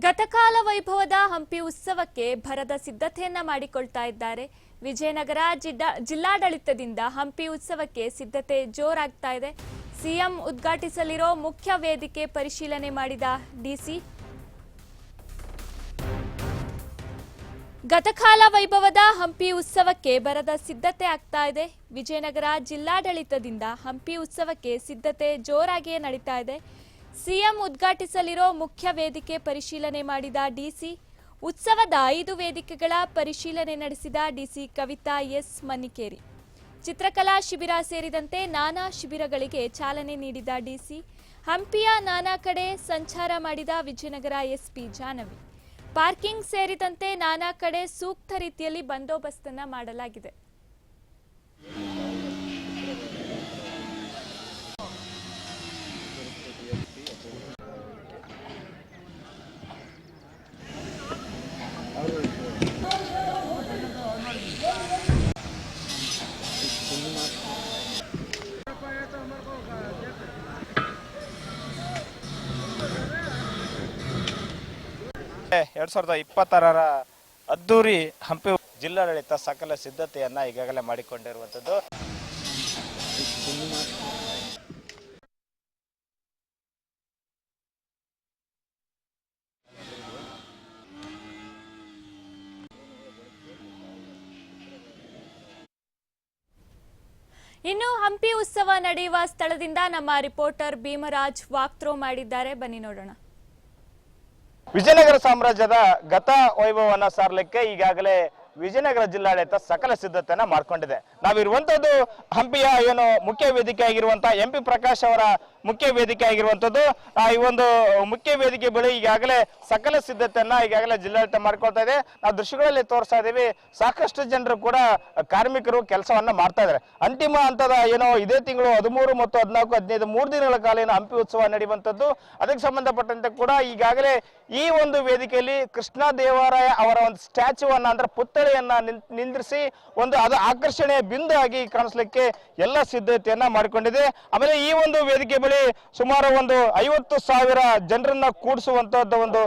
ಗತಕಾಲ ವೈಭವದ ಹಂಪಿ ಉತ್ಸವಕ್ಕೆ ಭರದ ಸಿದ್ಧತೆಯನ್ನ ಮಾಡಿಕೊಳ್ತಾ ಇದ್ದಾರೆ. ವಿಜಯನಗರ ಜಿಲ್ಲಾಡಳಿತದಿಂದ ಹಂಪಿ ಉತ್ಸವಕ್ಕೆ ಸಿದ್ಧತೆ ಜೋರಾಗ್ತಾ ಇದೆ. ಸಿಎಂ ಉದ್ಘಾಟಿಸಲಿರೋ ಮುಖ್ಯ ವೇದಿಕೆ ಪರಿಶೀಲನೆ ಮಾಡಿದ ಡಿಸಿ. ಗತಕಾಲ ವೈಭವದ ಹಂಪಿ ಉತ್ಸವಕ್ಕೆ ಭರದ ಸಿದ್ಧತೆ ಆಗ್ತಾ ಇದೆ. ವಿಜಯನಗರ ಜಿಲ್ಲಾಡಳಿತದಿಂದ ಹಂಪಿ ಉತ್ಸವಕ್ಕೆ ಸಿದ್ಧತೆ ಜೋರಾಗಿಯೇ ನಡೀತಾ ಇದೆ. ಸಿಎಂ ಉದ್ಘಾಟಿಸಲಿರೋ ಮುಖ್ಯ ವೇದಿಕೆ ಪರಿಶೀಲನೆ ಮಾಡಿದ ಡಿಸಿ. ಉತ್ಸವದ 5 ವೇದಿಕೆಗಳ ಪರಿಶೀಲನೆ ನಡೆಸಿದ ಡಿಸಿ ಕವಿತಾ ಎಸ್ ಮನ್ನಿಕೇರಿ. ಚಿತ್ರಕಲಾ ಶಿಬಿರ ಸೇರಿದಂತೆ ನಾನಾ ಶಿಬಿರಗಳಿಗೆ ಚಾಲನೆ ನೀಡಿದ ಡಿಸಿ. ಹಂಪಿಯ ನಾನಾ ಕಡೆ ಸಂಚಾರ ಮಾಡಿದ ವಿಜಯನಗರ ಎಸ್ಪಿ ಜಾನವಿ. ಪಾರ್ಕಿಂಗ್ ಸೇರಿದಂತೆ ನಾನಾ ಕಡೆ ಸೂಕ್ತ ರೀತಿಯಲ್ಲಿ ಬಂದೋಬಸ್ತನ್ನ ಮಾಡಲಾಗಿದೆ. ಎರಡ್ 2026 ಅದ್ದೂರಿ ಹಂಪಿ ಜಿಲ್ಲಾಡಳಿತ ಸಕಲ ಸಿದ್ಧತೆಯನ್ನ ಈಗಾಗಲೇ ಮಾಡಿಕೊಂಡಿರುವಂತದ್ದು. ಇನ್ನು ಹಂಪಿ ಉತ್ಸವ ನಡೆಯುವ ಸ್ಥಳದಿಂದ ನಮ್ಮ ರಿಪೋರ್ಟರ್ ಭೀಮರಾಜ್ ವಾಕ್ಥ್ರೋ ಮಾಡಿದ್ದಾರೆ. ಬನ್ನಿ ನೋಡೋಣ. ವಿಜಯನಗರ ಸಾಮ್ರಾಜ್ಯದ ಗತ ವೈಭವವನ್ನ ಸಾರಲಿಕ್ಕೆ ಈಗಾಗಲೇ ವಿಜಯನಗರ ಜಿಲ್ಲಾಡಳಿತ ಸಕಲ ಸಿದ್ಧತೆಯನ್ನ ಮಾಡ್ಕೊಂಡಿದೆ. ನಾವಿರುವಂತದ್ದು ಹಂಪಿಯ ಏನು ಮುಖ್ಯ ವೇದಿಕೆ ಆಗಿರುವಂತಹ ಎಂಪಿ ಪ್ರಕಾಶ್ ಅವರ ಮುಖ್ಯ ವೇದಿಕೆ ಆಗಿರುವಂತದ್ದು. ಈ ಒಂದು ಮುಖ್ಯ ವೇದಿಕೆ ಬಳಿ ಈಗಾಗಲೇ ಸಕಲ ಸಿದ್ಧತೆಯನ್ನ ಈಗಾಗಲೇ ಜಿಲ್ಲಾಡಳಿತ ಮಾಡ್ಕೊಳ್ತಾ ಇದೆ. ನಾವು ದೃಶ್ಯಗಳಲ್ಲಿ ತೋರಿಸ್ತಾ ಇದೀವಿ. ಸಾಕಷ್ಟು ಜನರು ಕೂಡ ಕಾರ್ಮಿಕರು ಕೆಲಸವನ್ನ ಮಾಡ್ತಾ ಇದ್ದಾರೆ. ಅಂತಿಮ ಹಂತದ ಏನೋ ಇದೇ ತಿಂಗಳು 13 ಮತ್ತು 14, 15 3 ದಿನಗಳ ಕಾಲ ಏನು ಹಂಪಿ ಉತ್ಸವ ನಡೆಯುವಂತದ್ದು. ಅದಕ್ಕೆ ಸಂಬಂಧಪಟ್ಟಂತೆ ಕೂಡ ಈಗಾಗಲೇ ಈ ಒಂದು ವೇದಿಕೆಯಲ್ಲಿ ಕೃಷ್ಣ ದೇವರಾಯ ಅವರ ಒಂದು ಸ್ಟ್ಯಾಚ್ಯೂವನ್ನ ಅಂದ್ರೆ ಪುತ್ಥಳಿಯನ್ನ ನಿಂದ್ರಿಸಿ ಒಂದು ಅದು ಆಕರ್ಷಣೆಯ ಬಿಂದು ಆಗಿ ಕಾಣಿಸ್ಲಿಕ್ಕೆ ಎಲ್ಲ ಸಿದ್ಧತೆಯನ್ನ ಮಾಡಿಕೊಂಡಿದೆ. ಆಮೇಲೆ ಈ ಒಂದು ವೇದಿಕೆ ಬಳಿ ಸುಮಾರು ಒಂದು 50,000 ಜನರನ್ನ ಕೂಡಿಸುವಂತದ್ದು ಒಂದು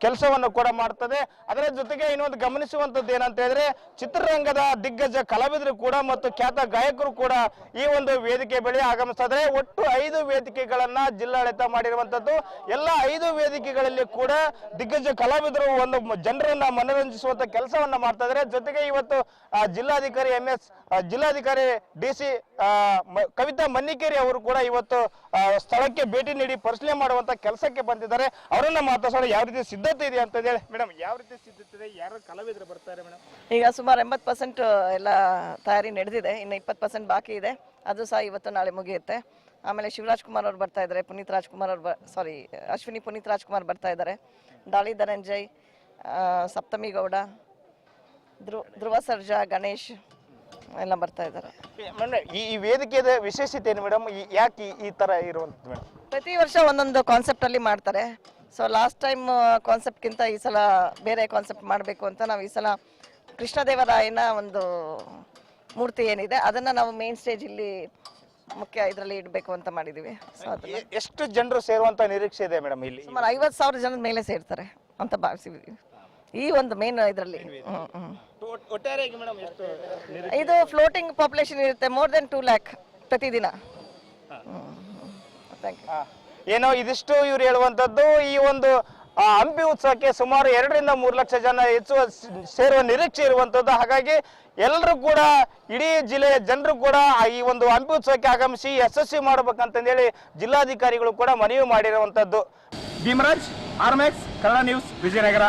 ಕೆಲಸವನ್ನು ಕೂಡ ಮಾಡ್ತದೆ. ಅದರ ಜೊತೆಗೆ ಇನ್ನೊಂದು ಗಮನಿಸುವಂತದ್ದು ಏನಂತ ಹೇಳಿದ್ರೆ ಚಿತ್ರರಂಗದ ದಿಗ್ಗಜ ಕಲಾವಿದರು ಕೂಡ ಮತ್ತು ಖ್ಯಾತ ಗಾಯಕರು ಕೂಡ ಈ ಒಂದು ವೇದಿಕೆ ಬಳಿ ಆಗಮಿಸ್ತಾ ಇದ್ದಾರೆ. ಒಟ್ಟು 5 ವೇದಿಕೆಗಳನ್ನ ಜಿಲ್ಲಾಡಳಿತ ಮಾಡಿರುವಂತದ್ದು. ಎಲ್ಲ 5 ವೇದಿಕೆಗಳಲ್ಲಿ ಕೂಡ ದಿಗ್ಗಜ ಕಲಾವಿದರು ಒಂದು ಜನರನ್ನ ಮನರಂಜಿಸುವಂತ ಕೆಲಸವನ್ನ ಮಾಡ್ತಾ ಇದ್ದಾರೆ. ಜೊತೆಗೆ ಇವತ್ತು ಜಿಲ್ಲಾಧಿಕಾರಿ ಜಿಲ್ಲಾಧಿಕಾರಿ ಡಿಸಿ ಕವಿತಾ ಮನ್ನಿಕೇರಿ ಅವರು ಕೂಡ ಇವತ್ತು ಸ್ಥಳಕ್ಕೆ ಭೇಟಿ ನೀಡಿ ಪರಿಶೀಲನೆ ಮಾಡುವಂತ ಕೆಲಸಕ್ಕೆ ಬಂದಿದ್ದಾರೆ. ಅವರನ್ನ ಮಾತಾಡೋಣ. ಯಾವ ರೀತಿ ಸಿದ್ಧತೆ ಇದೆ ಅಂತ ಹೇಳಿ ಮೇಡಮ್, ಯಾವ ರೀತಿ ಸಿದ್ಧತೆ ಇದೆ, ಯಾರು ಕಲಾವಿದರು ಬರ್ತಾರೆ ಮೇಡಮ್? ಈಗ ಸುಮಾರು 80% ಎಲ್ಲ ತಯಾರಿ ನಡೆದಿದೆ. ಇನ್ನು 20% ಬಾಕಿ ಇದೆ. ಅದು ಸಹ ಇವತ್ತು ನಾಳೆ ಮುಗಿಯುತ್ತೆ. ಆಮೇಲೆ ಶಿವರಾಜ್ ಕುಮಾರ್ ಅವರು ಬರ್ತಾ ಇದ್ದಾರೆ, ಪುನೀತ್ ರಾಜ್ಕುಮಾರ್ ಅವರು ಅಶ್ವಿನಿ ಪುನೀತ್ ರಾಜ್ಕುಮಾರ್ ಬರ್ತಾ ಇದ್ದಾರೆ, ಡಾಲಿ ಧನಂಜಯ್, ಸಪ್ತಮಿ ಗೌಡ, ಧ್ರುವ ಸರ್ಜಾ, ಗಣೇಶ್ ಎಲ್ಲ ಬರ್ತಾ ಇದ್ದಾರೆ. ಈ ವೇದಿಕೆಯ ವಿಶೇಷತೆ ಏನು ಮೇಡಮ್? ಯಾಕೆ ಈ ತರ ಇರುವಂತದ್ದು ಮೇಡಮ್? ಪ್ರತಿ ವರ್ಷ ಒಂದೊಂದು ಕಾನ್ಸೆಪ್ಟ್ ಅಲ್ಲಿ ಮಾಡ್ತಾರೆ. ಸೊ ಲಾಸ್ಟ್ ಟೈಮ್ ಕಾನ್ಸೆಪ್ಟ್ಗಿಂತ ಈ ಸಲ ಬೇರೆ ಕಾನ್ಸೆಪ್ಟ್ ಮಾಡಬೇಕು ಅಂತ ನಾವು ಈ ಸಲ ಕೃಷ್ಣದೇವರಾಯನ ಒಂದು ಮೂರ್ತಿ ಏನಿದೆ ಅದನ್ನ ನಾವು ಮೇನ್ ಸ್ಟೇಜ್ ಇಲ್ಲಿ ಮುಖ್ಯ ಇದರಲ್ಲಿ ಇಡಬೇಕು ಅಂತ ಮಾಡಿದೀವಿ. ಎಷ್ಟು ಜನರು ಸೇರುವಂತ ನಿರೀಕ್ಷೆ ಇದೆ ಮೇಡಮ್? ಇಲ್ಲಿ ಸುಮಾರು 50,000 ಜನದ ಮೇಲೆ ಸೇರ್ತಾರೆ ಅಂತ ಭಾವಿಸಿದ್ವಿ ಈ ಒಂದು ಮೇನ್ ಇದರಲ್ಲಿ. ಇದು ಫ್ಲೋಟಿಂಗ್ ಪಾಪ್ಯುಲೇಷನ್ ಇರುತ್ತೆ, ಮೋರ್ ದೆನ್ 2 lakh ಪ್ರತಿದಿನ. ಏನೋ ಇದಿಷ್ಟು ಇವ್ರು ಹೇಳುವಂತದ್ದು. ಈ ಒಂದು ಹಂಪಿ ಉತ್ಸವಕ್ಕೆ ಸುಮಾರು 2 ರಿಂದ 3 ಲಕ್ಷ ಜನ ಹೆಚ್ಚು ಸೇರುವ ನಿರೀಕ್ಷೆ ಇರುವಂತದ್ದು. ಹಾಗಾಗಿ ಎಲ್ಲರೂ ಕೂಡ ಇಡೀ ಜಿಲ್ಲೆಯ ಜನರು ಕೂಡ ಈ ಒಂದು ಹಂಪಿ ಉತ್ಸವಕ್ಕೆ ಆಗಮಿಸಿ ಯಶಸ್ವಿ ಮಾಡಬೇಕಂತಂದೇಳಿ ಜಿಲ್ಲಾಧಿಕಾರಿಗಳು ಕೂಡ ಮನವಿ ಮಾಡಿರುವಂತದ್ದು. Bhimraj, RMX Kannada news, Vijayanagara.